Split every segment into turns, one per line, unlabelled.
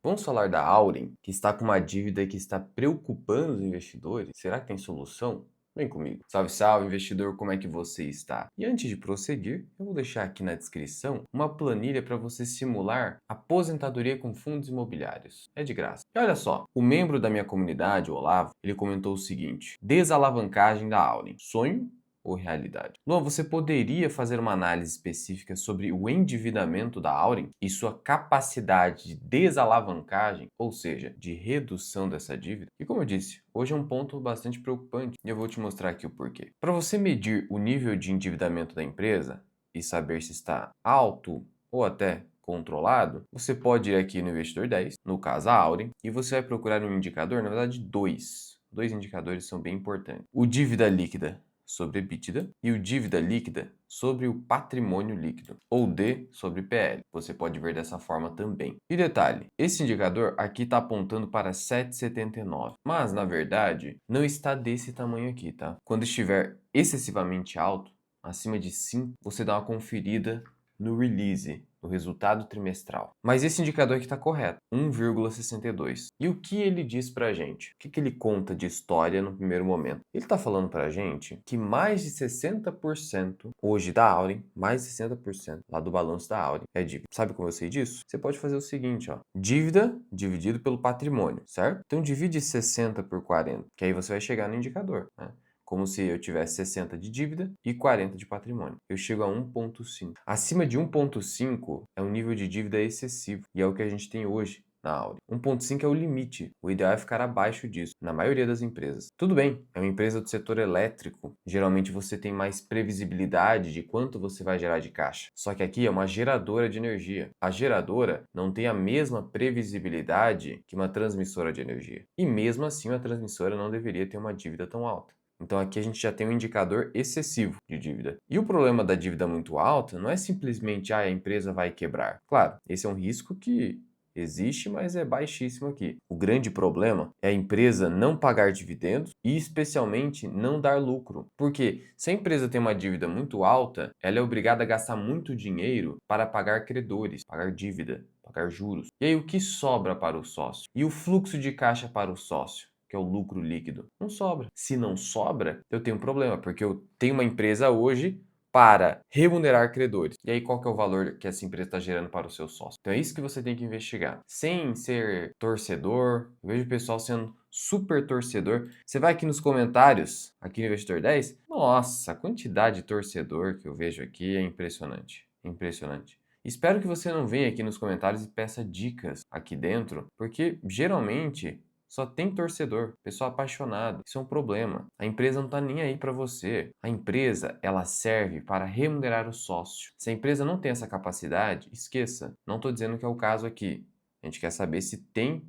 Vamos falar da Auren, que está com uma dívida que está preocupando os investidores? Será que tem solução? Vem comigo. Salve, salve, investidor, como é que você está? E antes de prosseguir, eu vou deixar aqui na descrição uma planilha para você simular aposentadoria com fundos imobiliários. É de graça. E olha só, o membro da minha comunidade, o Olavo, ele comentou o seguinte: desalavancagem da Auren. Sonho ou realidade? Luan, você poderia fazer uma análise específica sobre o endividamento da Auren e sua capacidade de desalavancagem, ou seja, de redução dessa dívida? E como eu disse, hoje é um ponto bastante preocupante e eu vou te mostrar aqui o porquê. Para você medir o nível de endividamento da empresa e saber se está alto ou até controlado, você pode ir aqui no Investidor 10, no caso a Auren, e você vai procurar um indicador, na verdade dois. Dois indicadores são bem importantes. O dívida líquida sobre EBITDA e o dívida líquida sobre o patrimônio líquido, ou D sobre PL. Você pode ver dessa forma também. E detalhe, esse indicador aqui está apontando para 7,79, mas na verdade não está desse tamanho aqui, tá? Quando estiver excessivamente alto, acima de 5, você dá uma conferida no release, no resultado trimestral. Mas esse indicador aqui está correto, 1,62. E o que ele diz para a gente? O que ele conta de história no primeiro momento? Ele está falando para a gente que mais de 60% hoje da Auren, mais de 60% lá do balanço da Auren é dívida. Sabe como eu sei disso? Você pode fazer o seguinte, ó, dívida dividido pelo patrimônio, certo? Então divide 60 por 40, que aí você vai chegar no indicador, né? Como se eu tivesse 60 de dívida e 40 de patrimônio. Eu chego a 1,5. Acima de 1,5 é um nível de dívida excessivo e é o que a gente tem hoje na Audi. 1,5 é o limite. O ideal é ficar abaixo disso, na maioria das empresas. Tudo bem, é uma empresa do setor elétrico. Geralmente você tem mais previsibilidade de quanto você vai gerar de caixa. Só que aqui é uma geradora de energia. A geradora não tem a mesma previsibilidade que uma transmissora de energia. E mesmo assim, uma transmissora não deveria ter uma dívida tão alta. Então aqui a gente já tem um indicador excessivo de dívida. E o problema da dívida muito alta não é simplesmente a empresa vai quebrar. Claro, esse é um risco que existe, mas é baixíssimo aqui. O grande problema é a empresa não pagar dividendos e especialmente não dar lucro. Porque se a empresa tem uma dívida muito alta, ela é obrigada a gastar muito dinheiro para pagar credores, pagar dívida, pagar juros. E aí o que sobra para o sócio? E o fluxo de caixa para o sócio? Que é o lucro líquido, não sobra. Se não sobra, eu tenho um problema, porque eu tenho uma empresa hoje para remunerar credores. E aí, qual que é o valor que essa empresa está gerando para o seu sócio? Então, é isso que você tem que investigar. Sem ser torcedor, eu vejo o pessoal sendo super torcedor. Você vai aqui nos comentários, aqui no Investidor 10, nossa, a quantidade de torcedor que eu vejo aqui é impressionante. Impressionante. Espero que você não venha aqui nos comentários e peça dicas aqui dentro, porque geralmente só tem torcedor, pessoa apaixonada. Isso é um problema. A empresa não está nem aí para você. A empresa, ela serve para remunerar o sócio. Se a empresa não tem essa capacidade, esqueça. Não estou dizendo que é o caso aqui. A gente quer saber se tem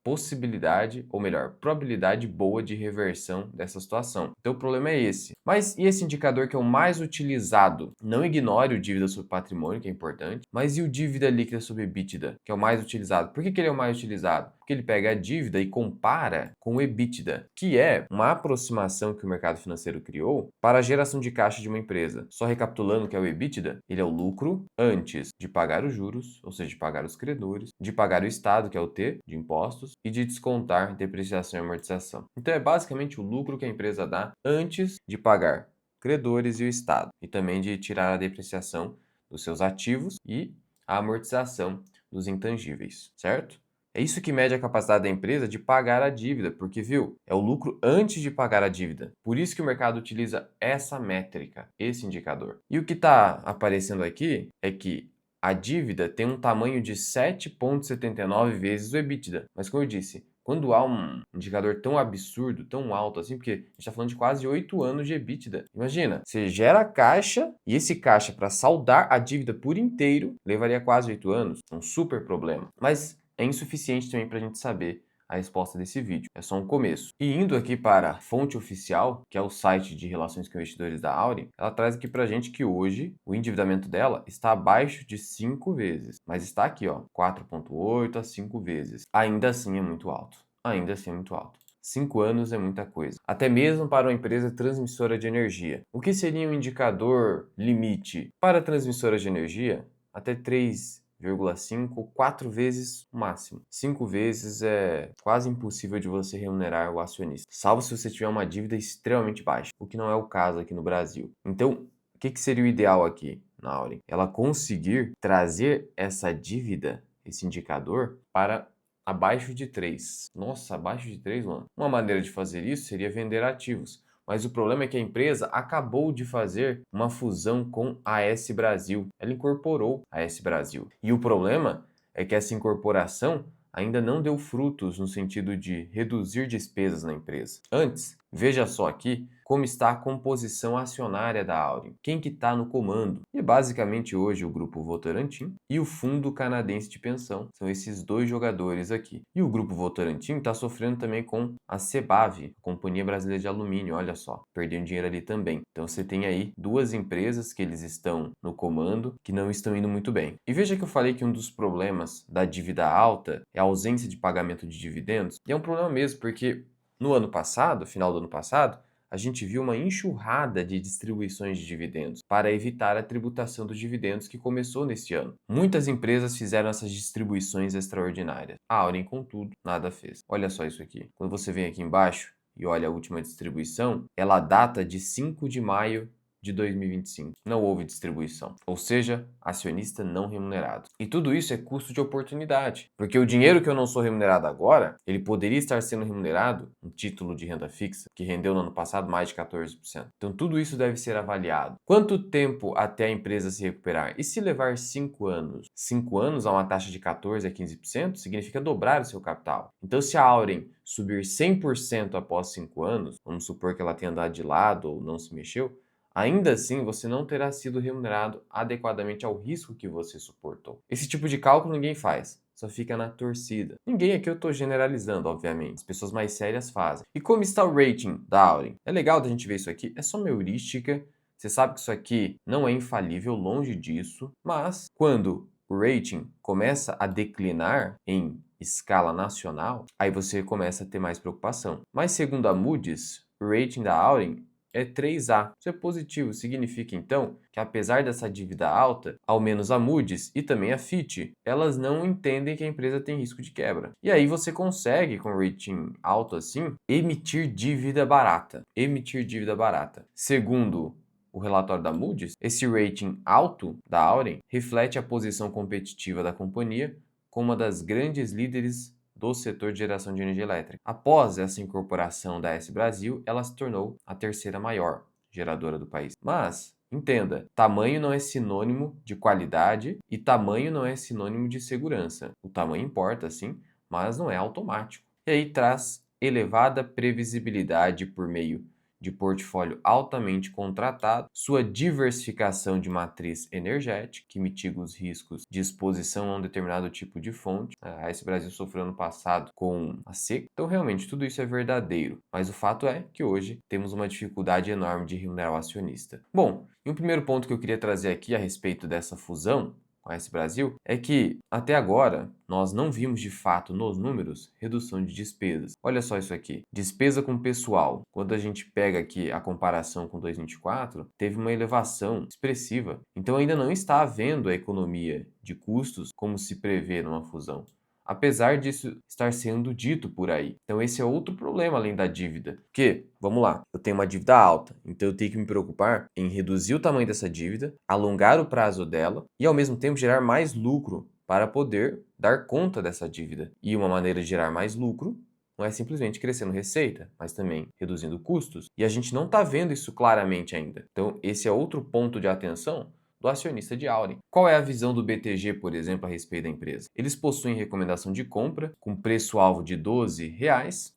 possibilidade, ou melhor, probabilidade boa de reversão dessa situação. Então o problema é esse. Mas e esse indicador que é o mais utilizado? Não ignore o dívida sobre patrimônio, que é importante, mas e o dívida líquida sobre EBITDA, que é o mais utilizado? Por que ele é o mais utilizado? Porque ele pega a dívida e compara com o EBITDA, que é uma aproximação que o mercado financeiro criou para a geração de caixa de uma empresa. Só recapitulando o que é o EBITDA, ele é o lucro antes de pagar os juros, ou seja, de pagar os credores, de pagar o Estado, que é o T, de impostos, e de descontar depreciação e amortização. Então é basicamente o lucro que a empresa dá antes de pagar credores e o Estado, e também de tirar a depreciação dos seus ativos e a amortização dos intangíveis, certo? É isso que mede a capacidade da empresa de pagar a dívida, porque, viu, é o lucro antes de pagar a dívida. Por isso que o mercado utiliza essa métrica, esse indicador. E o que está aparecendo aqui é que a dívida tem um tamanho de 7,79 vezes o EBITDA. Mas como eu disse, quando há um indicador tão absurdo, tão alto assim, porque a gente está falando de quase 8 anos de EBITDA. Imagina, você gera caixa e esse caixa para saldar a dívida por inteiro levaria quase 8 anos. É um super problema. Mas é insuficiente também para a gente saber a resposta desse vídeo. É só um começo. E indo aqui para a fonte oficial, que é o site de relações com investidores da Auri, ela traz aqui para a gente que hoje o endividamento dela está abaixo de 5 vezes, mas está aqui, ó, 4,8 a 5 vezes. Ainda assim é muito alto. Ainda assim é muito alto. 5 anos é muita coisa. Até mesmo para uma empresa transmissora de energia. O que seria um indicador limite? Para transmissora de energia, até 3 3,5, 4 vezes o máximo. 5 vezes é quase impossível de você remunerar o acionista, salvo se você tiver uma dívida extremamente baixa, o que não é o caso aqui no Brasil. Então, o que seria o ideal aqui na Auren? Ela conseguir trazer essa dívida, esse indicador, para abaixo de 3. Nossa, abaixo de 3, mano. Uma maneira de fazer isso seria vender ativos. Mas o problema é que a empresa acabou de fazer uma fusão com a AS Brasil. Ela incorporou a AS Brasil. E o problema é que essa incorporação ainda não deu frutos no sentido de reduzir despesas na empresa. Antes, veja só aqui como está a composição acionária da Auren. Quem que está no comando? E basicamente hoje o Grupo Votorantim e o Fundo Canadense de Pensão. São esses dois jogadores aqui. E o Grupo Votorantim está sofrendo também com a CEBAV, a Companhia Brasileira de Alumínio, olha só, perdendo dinheiro ali também. Então você tem aí duas empresas que eles estão no comando que não estão indo muito bem. E veja que eu falei que um dos problemas da dívida alta é a ausência de pagamento de dividendos. E é um problema mesmo, porque no ano passado, final do ano passado, a gente viu uma enxurrada de distribuições de dividendos para evitar a tributação dos dividendos que começou neste ano. Muitas empresas fizeram essas distribuições extraordinárias. A Auren, contudo, nada fez. Olha só isso aqui. Quando você vem aqui embaixo e olha a última distribuição, ela data de 5 de maio de 2025. Não houve distribuição, ou seja, acionista não remunerado. E tudo isso é custo de oportunidade, porque o dinheiro que eu não sou remunerado agora, ele poderia estar sendo remunerado um título de renda fixa, que rendeu no ano passado mais de 14%. Então tudo isso deve ser avaliado. Quanto tempo até a empresa se recuperar? E se levar 5 anos? 5 anos a uma taxa de 14 a 15% significa dobrar o seu capital. Então se a Auren subir 100% após 5 anos, vamos supor que ela tenha andado de lado ou não se mexeu, ainda assim, você não terá sido remunerado adequadamente ao risco que você suportou. Esse tipo de cálculo ninguém faz, só fica na torcida. Ninguém aqui, eu estou generalizando, obviamente. As pessoas mais sérias fazem. E como está o rating da Auren? É legal da gente ver isso aqui, é só uma heurística. Você sabe que isso aqui não é infalível, longe disso, mas quando o rating começa a declinar em escala nacional, aí você começa a ter mais preocupação. Mas segundo a Moody's, o rating da Auren é 3A. Isso é positivo, significa então que apesar dessa dívida alta, ao menos a Moody's e também a Fitch, elas não entendem que a empresa tem risco de quebra. E aí você consegue, com rating alto assim, emitir dívida barata. Emitir dívida barata. Segundo o relatório da Moody's, esse rating alto da Auren reflete a posição competitiva da companhia como uma das grandes líderes do setor de geração de energia elétrica. Após essa incorporação da AS Brasil, ela se tornou a terceira maior geradora do país. Mas, entenda, tamanho não é sinônimo de qualidade e tamanho não é sinônimo de segurança. O tamanho importa, sim, mas não é automático. E aí traz elevada previsibilidade por meio de portfólio altamente contratado, sua diversificação de matriz energética, que mitiga os riscos de exposição a um determinado tipo de fonte. A AS Brasil sofreu ano passado com a seca, então realmente tudo isso é verdadeiro, mas o fato é que hoje temos uma dificuldade enorme de remunerar o acionista. Bom, e um primeiro ponto que eu queria trazer aqui a respeito dessa fusão com a AS Brasil é que, até agora, nós não vimos de fato nos números redução de despesas. Olha só isso aqui. Despesa com pessoal. Quando a gente pega aqui a comparação com 2024, teve uma elevação expressiva. Então ainda não está havendo a economia de custos como se prevê numa fusão, apesar disso estar sendo dito por aí. Então esse é outro problema além da dívida. Porque, vamos lá, eu tenho uma dívida alta, então eu tenho que me preocupar em reduzir o tamanho dessa dívida, alongar o prazo dela e ao mesmo tempo gerar mais lucro para poder dar conta dessa dívida. E uma maneira de gerar mais lucro não é simplesmente crescendo receita, mas também reduzindo custos. E a gente não está vendo isso claramente ainda. Então esse é outro ponto de atenção do acionista de Auren. Qual é a visão do BTG, por exemplo, a respeito da empresa? Eles possuem recomendação de compra com preço-alvo de R$ 12.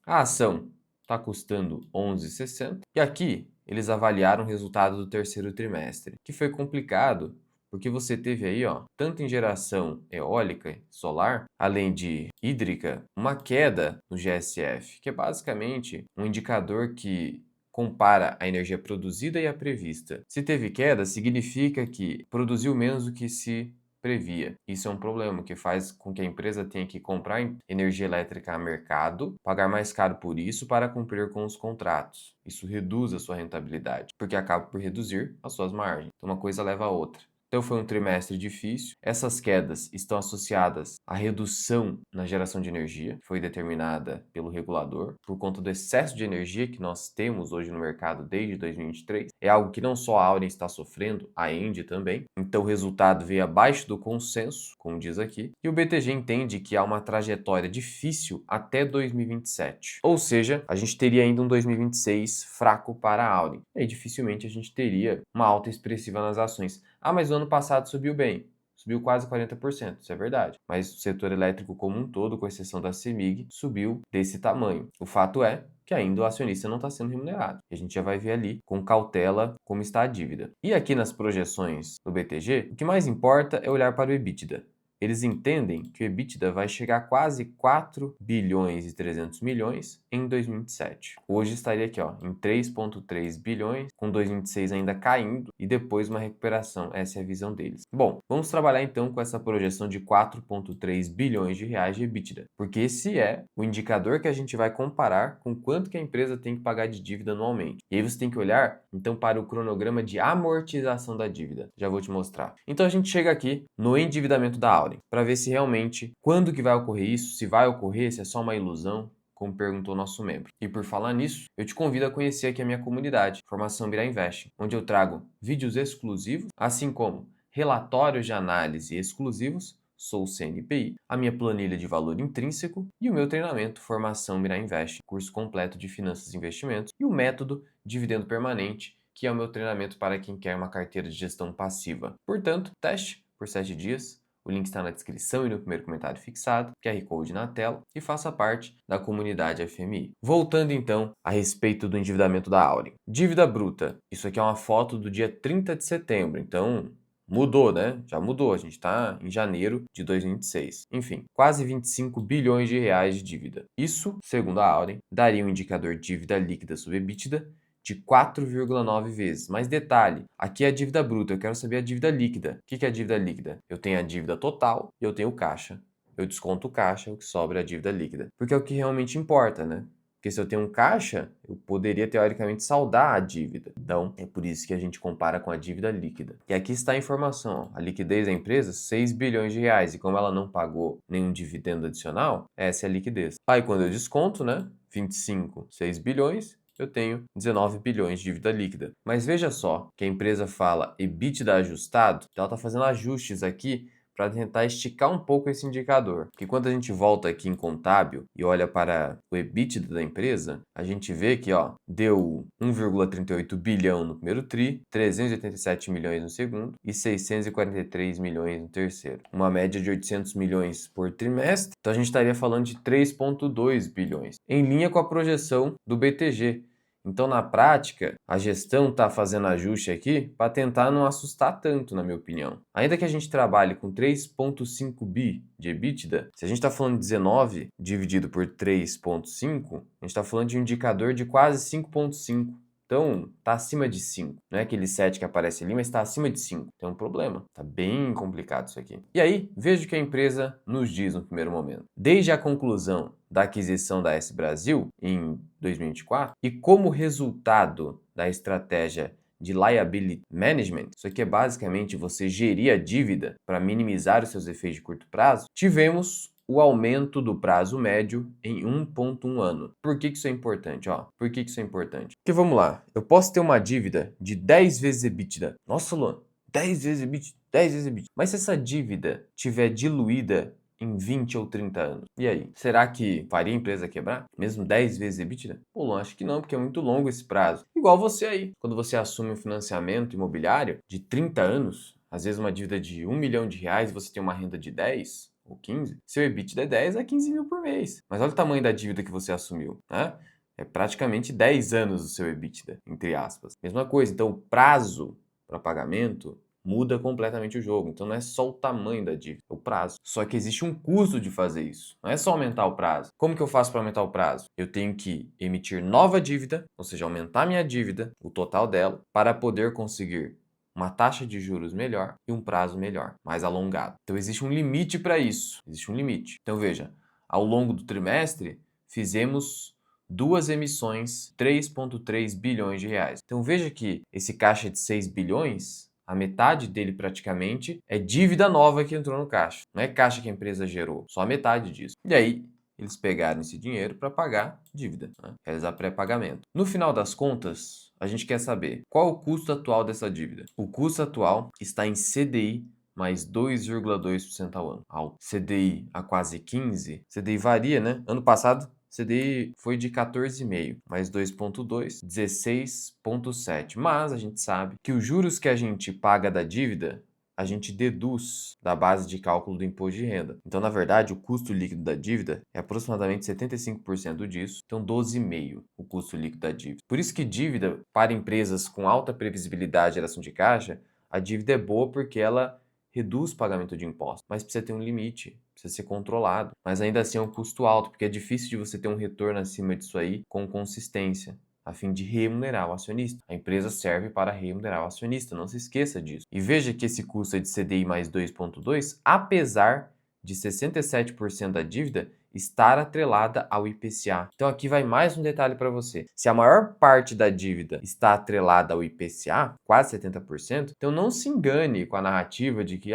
A ação está custando R$ 11,60. E aqui eles avaliaram o resultado do terceiro trimestre, que foi complicado porque você teve aí, ó, tanto em geração eólica, solar, além de hídrica, uma queda no GSF, que é basicamente um indicador que compara a energia produzida e a prevista. Se teve queda, significa que produziu menos do que se previa. Isso é um problema que faz com que a empresa tenha que comprar energia elétrica a mercado, pagar mais caro por isso para cumprir com os contratos. Isso reduz a sua rentabilidade, porque acaba por reduzir as suas margens. Então uma coisa leva a outra. Então foi um trimestre difícil. Essas quedas estão associadas à redução na geração de energia, que foi determinada pelo regulador, por conta do excesso de energia que nós temos hoje no mercado desde 2023. É algo que não só a Auren está sofrendo, a Engie também. Então o resultado veio abaixo do consenso, como diz aqui, e o BTG entende que há uma trajetória difícil até 2027. Ou seja, a gente teria ainda um 2026 fraco para a Auren. E aí dificilmente a gente teria uma alta expressiva nas ações. Ah, mas o ano passado subiu bem. Subiu quase 40%, isso é verdade. Mas o setor elétrico como um todo, com exceção da CEMIG, subiu desse tamanho. O fato é que ainda o acionista não está sendo remunerado. E a gente já vai ver ali com cautela como está a dívida. E aqui nas projeções do BTG, o que mais importa é olhar para o EBITDA. Eles entendem que o EBITDA vai chegar a quase 4 bilhões e 300 milhões em 2027. Hoje estaria aqui, ó, em 3,3 bilhões, com 2026 ainda caindo e depois uma recuperação. Essa é a visão deles. Bom, vamos trabalhar então com essa projeção de 4,3 bilhões de reais de EBITDA, porque esse é o indicador que a gente vai comparar com quanto que a empresa tem que pagar de dívida anualmente. E aí você tem que olhar então para o cronograma de amortização da dívida. Já vou te mostrar. Então a gente chega aqui no endividamento da Auren para ver se realmente quando que vai ocorrer isso, se vai ocorrer, se é só uma ilusão, como perguntou nosso membro. E por falar nisso, eu te convido a conhecer aqui a minha comunidade, Formação Bira Invest, onde eu trago vídeos exclusivos, assim como relatórios de análise exclusivos, sou CNPI, a minha planilha de valor intrínseco e o meu treinamento Formação Bira Invest, curso completo de finanças e investimentos, e o método Dividendo Permanente, que é o meu treinamento para quem quer uma carteira de gestão passiva. Portanto, teste por 7 dias. O link está na descrição e no primeiro comentário fixado, QR Code na tela, e faça parte da comunidade FMI. Voltando então a respeito do endividamento da Auren. Dívida bruta. Isso aqui é uma foto do dia 30 de setembro, então mudou, né? Já mudou, a gente está em janeiro de 2026. Enfim, quase 25 bilhões de reais de dívida. Isso, segundo a Auren, daria um indicador de dívida líquida sobre EBITDA de 4,9 vezes. Mas detalhe, aqui é a dívida bruta, eu quero saber a dívida líquida. O que é a dívida líquida? Eu tenho a dívida total e eu tenho o caixa. Eu desconto o caixa, o que sobra é a dívida líquida. Porque é o que realmente importa, né? Porque se eu tenho um caixa, eu poderia teoricamente saldar a dívida. Então, é por isso que a gente compara com a dívida líquida. E aqui está a informação. Ó. A liquidez da empresa, 6 bilhões de reais. E como ela não pagou nenhum dividendo adicional, essa é a liquidez. Aí quando eu desconto, né? 25, 6 bilhões, eu tenho 19 bilhões de dívida líquida. Mas veja só que a empresa fala EBITDA ajustado, então ela está fazendo ajustes aqui para tentar esticar um pouco esse indicador. Porque quando a gente volta aqui em contábil e olha para o EBITDA da empresa, a gente vê que ó, deu 1,38 bilhão no primeiro TRI, 387 milhões no segundo e 643 milhões no terceiro. Uma média de 800 milhões por trimestre, então a gente estaria falando de 3,2 bilhões, em linha com a projeção do BTG. Então, na prática, a gestão está fazendo ajuste aqui para tentar não assustar tanto, na minha opinião. Ainda que a gente trabalhe com 3,5 bi de EBITDA, se a gente está falando de 19 dividido por 3,5, a gente está falando de um indicador de quase 5,5. Então, está acima de 5. Não é aquele 7 que aparece ali, mas está acima de 5. Tem um problema. Está bem complicado isso aqui. E aí, veja o que a empresa nos diz no primeiro momento. Desde a conclusão da aquisição da S Brasil em 2024 e como resultado da estratégia de liability management, isso aqui é basicamente você gerir a dívida para minimizar os seus efeitos de curto prazo, tivemos o aumento do prazo médio em 1,1 ano. Por que isso é importante? Por que isso é importante? Porque vamos lá, eu posso ter uma dívida de 10 vezes EBITDA. Nossa, Luan, 10 vezes EBITDA, 10 vezes EBITDA. Mas se essa dívida tiver diluída em 20 ou 30 anos. E aí, será que faria a empresa quebrar? Mesmo 10 vezes EBITDA? Pô, Luan, acho que não, porque é muito longo esse prazo. Igual você aí, quando você assume um financiamento imobiliário de 30 anos, às vezes uma dívida de 1 milhão de reais, você tem uma renda de 10 ou 15, seu EBITDA é 10 a 15 mil por mês. Mas olha o tamanho da dívida que você assumiu, né? É praticamente 10 anos o seu EBITDA, entre aspas. Mesma coisa, então o prazo para pagamento muda completamente o jogo. Então não é só o tamanho da dívida, é o prazo. Só que existe um custo de fazer isso. Não é só aumentar o prazo. Como que eu faço para aumentar o prazo? Eu tenho que emitir nova dívida, ou seja, aumentar minha dívida, o total dela, para poder conseguir uma taxa de juros melhor e um prazo melhor, mais alongado. Então existe um limite para isso. Existe um limite. Então veja, ao longo do trimestre, fizemos duas emissões, 3,3 bilhões de reais. Então veja que esse caixa de 6 bilhões A metade dele praticamente é dívida nova que entrou no caixa. Não é caixa que a empresa gerou, só a metade disso. E aí, eles pegaram esse dinheiro para pagar dívida, né? Realizar pré-pagamento. No final das contas, a gente quer saber qual o custo atual dessa dívida. O custo atual está em CDI mais 2,2% ao ano. Ao CDI a quase 15, CDI varia, né? Ano passado, CDI foi de 14,5, mais 2,2, 16,7. Mas a gente sabe que os juros que a gente paga da dívida a gente deduz da base de cálculo do imposto de renda. Então, na verdade, o custo líquido da dívida é aproximadamente 75% disso, então 12,5% o custo líquido da dívida. Por isso que dívida para empresas com alta previsibilidade de geração de caixa, a dívida é boa porque ela reduz o pagamento de impostos, mas precisa ter um limite, precisa ser controlado. Mas ainda assim é um custo alto, porque é difícil de você ter um retorno acima disso aí com consistência, a fim de remunerar o acionista. A empresa serve para remunerar o acionista, não se esqueça disso. E veja que esse custo é de CDI mais 2,2, apesar de 67% da dívida estar atrelada ao IPCA. Então aqui vai mais um detalhe para você. Se a maior parte da dívida está atrelada ao IPCA, quase 70%, então não se engane com a narrativa de que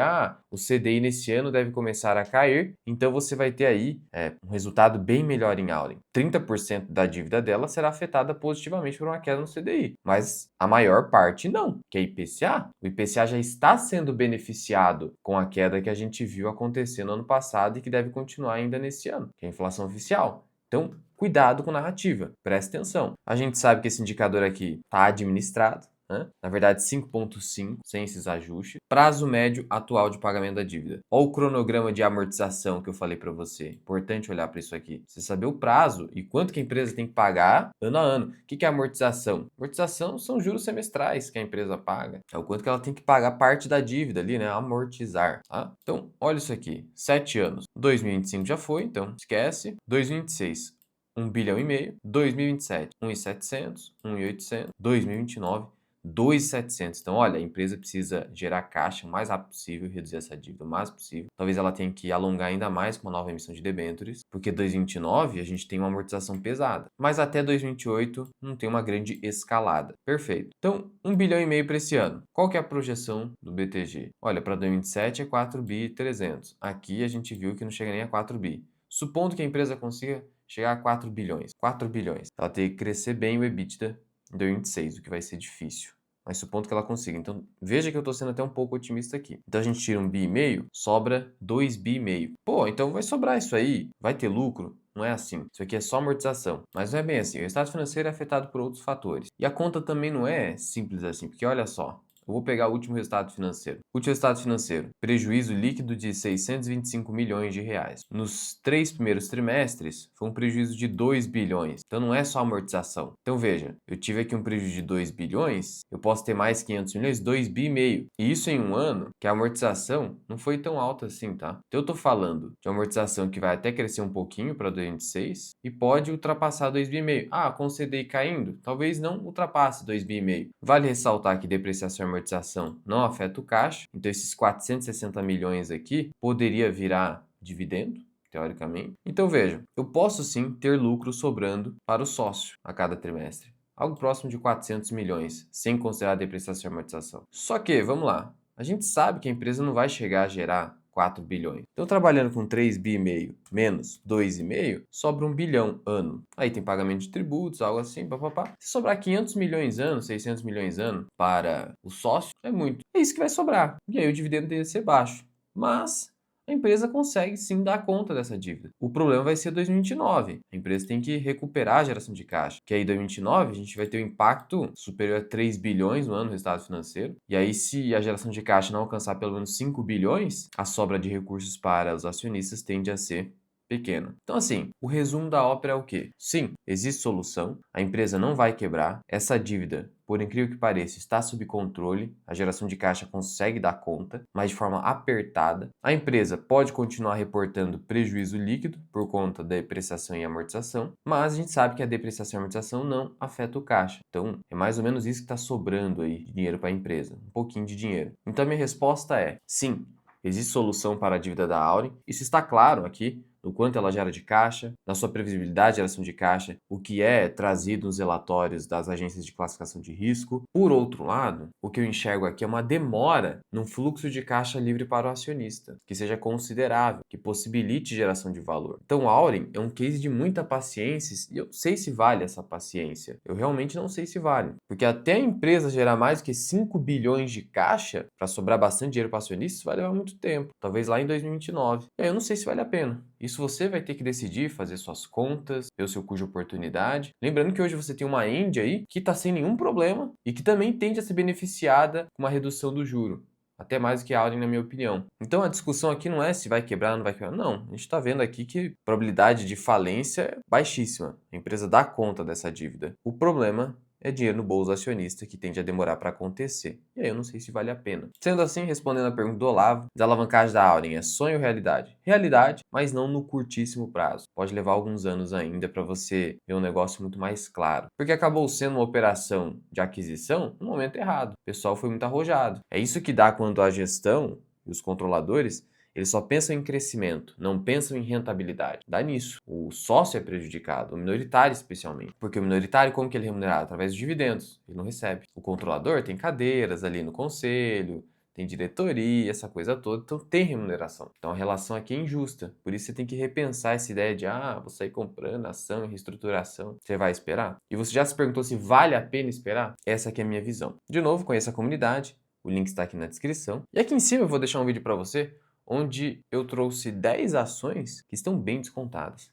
o CDI nesse ano deve começar a cair, então você vai ter aí um resultado bem melhor em Auren. 30% da dívida dela será afetada positivamente por uma queda no CDI, mas a maior parte não, que é IPCA. O IPCA já está sendo beneficiado com a queda que a gente viu acontecer no ano passado e que deve continuar ainda nesse ano, que é a inflação oficial. Então, cuidado com a narrativa, preste atenção. A gente sabe que esse indicador aqui está administrado, né? Na verdade 5,5, sem esses ajustes. Prazo médio atual de pagamento da dívida. Olha o cronograma de amortização que eu falei para você. Importante olhar para isso aqui. Você saber o prazo e quanto que a empresa tem que pagar ano a ano. O que é amortização? Amortização são juros semestrais que a empresa paga. É o quanto que ela tem que pagar parte da dívida ali, né? Amortizar, tá? Então, olha isso aqui. 7 anos. 2025 já foi, então esquece. 2026, 1 bilhão e meio. 2027, 1,700, 1,800. 2029, 2.700. Então, olha, a empresa precisa gerar caixa o mais rápido possível, reduzir essa dívida o mais possível. Talvez ela tenha que alongar ainda mais com uma nova emissão de debêntures, porque 2029 a gente tem uma amortização pesada. Mas até 2028 não tem uma grande escalada. Perfeito. Então, 1 bilhão e meio para esse ano. Qual que é a projeção do BTG? Olha, para 2027 é 4 bi 300. Aqui a gente viu que não chega nem a 4 bi. Supondo que a empresa consiga chegar a 4 bilhões. 4 bilhões. Ela tem que crescer bem o EBITDA em 2026, o que vai ser difícil. Mas supondo que ela consiga. Então, veja que eu estou sendo até um pouco otimista aqui. Então, a gente tira 1,5 bi, sobra 2,5 bi. Pô, então vai sobrar isso aí. Vai ter lucro? Não é assim. Isso aqui é só amortização. Mas não é bem assim. O estado financeiro é afetado por outros fatores. E a conta também não é simples assim. Porque olha só. Eu vou pegar o último resultado financeiro. Último resultado financeiro. Prejuízo líquido de 625 milhões de reais. Nos 3 primeiros trimestres, foi um prejuízo de 2 bilhões. Então não é só amortização. Então veja, eu tive aqui um prejuízo de 2 bilhões, eu posso ter mais 500 milhões, 2 bi e meio. E isso em um ano que a amortização não foi tão alta assim, tá? Então eu tô falando de amortização que vai até crescer um pouquinho para 2026 e pode ultrapassar 2 bi e meio. Com o CDI caindo, talvez não ultrapasse 2 bi e meio. Vale ressaltar que depreciação e amortização não afeta o caixa, então esses 460 milhões aqui poderia virar dividendo, teoricamente. Então veja, eu posso sim ter lucro sobrando para o sócio a cada trimestre. Algo próximo de 400 milhões, sem considerar depreciação e amortização. Só que, vamos lá, a gente sabe que a empresa não vai chegar a gerar 4 bilhões. Então, trabalhando com 3 bi e meio menos 2,5, sobra 1 bilhão ano. Aí tem pagamento de tributos, algo assim, papapá. Se sobrar 500 milhões ano, 600 milhões ano para o sócio, é muito. É isso que vai sobrar. E aí o dividendo deve ser baixo. Mas a empresa consegue sim dar conta dessa dívida. O problema vai ser 2029. A empresa tem que recuperar a geração de caixa. Que aí em 2029 a gente vai ter um impacto superior a 3 bilhões no ano no resultado financeiro. E aí se a geração de caixa não alcançar pelo menos 5 bilhões, a sobra de recursos para os acionistas tende a ser pequena. Então, assim, o resumo da ópera é o quê? Sim, existe solução, a empresa não vai quebrar, essa dívida, por incrível que pareça, está sob controle, a geração de caixa consegue dar conta, mas de forma apertada. A empresa pode continuar reportando prejuízo líquido por conta da depreciação e amortização, mas a gente sabe que a depreciação e amortização não afeta o caixa. Então, é mais ou menos isso que está sobrando aí de dinheiro para a empresa, um pouquinho de dinheiro. Então, a minha resposta é sim, existe solução para a dívida da Auren. Isso está claro aqui no quanto ela gera de caixa, na sua previsibilidade de geração de caixa, o que é trazido nos relatórios das agências de classificação de risco. Por outro lado, o que eu enxergo aqui é uma demora num fluxo de caixa livre para o acionista, que seja considerável, que possibilite geração de valor. Então, a Auren é um case de muita paciência e eu não sei se vale essa paciência. Eu realmente não sei se vale, porque até a empresa gerar mais do que 5 bilhões de caixa para sobrar bastante dinheiro para acionista, isso vai levar muito tempo, talvez lá em 2029. E aí eu não sei se vale a pena. Isso você vai ter que decidir, fazer suas contas, ver o seu custo de oportunidade. Lembrando que hoje você tem uma Índia aí que está sem nenhum problema e que também tende a ser beneficiada com uma redução do juro. Até mais do que a Audi, na minha opinião. Então a discussão aqui não é se vai quebrar ou não vai quebrar. Não, a gente está vendo aqui que a probabilidade de falência é baixíssima. A empresa dá conta dessa dívida. O problema é dinheiro no bolso do acionista que tende a demorar para acontecer. E aí eu não sei se vale a pena. Sendo assim, respondendo a pergunta do Olavo, desalavancagem da Auren é sonho ou realidade? Realidade, mas não no curtíssimo prazo. Pode levar alguns anos ainda para você ver um negócio muito mais claro. Porque acabou sendo uma operação de aquisição no momento errado. O pessoal foi muito arrojado. É isso que dá quando a gestão e os controladores eles só pensam em crescimento, não pensam em rentabilidade. Dá nisso. O sócio é prejudicado, o minoritário especialmente. Porque o minoritário, como que ele é remunerado? Através de dividendos. Ele não recebe. O controlador tem cadeiras ali no conselho, tem diretoria, essa coisa toda, então tem remuneração. Então a relação aqui é injusta. Por isso você tem que repensar essa ideia de, vou sair comprando ação e reestruturação. Você vai esperar? E você já se perguntou se vale a pena esperar? Essa aqui é a minha visão. De novo, conheça a comunidade. O link está aqui na descrição. E aqui em cima eu vou deixar um vídeo para você onde eu trouxe 10 ações que estão bem descontadas.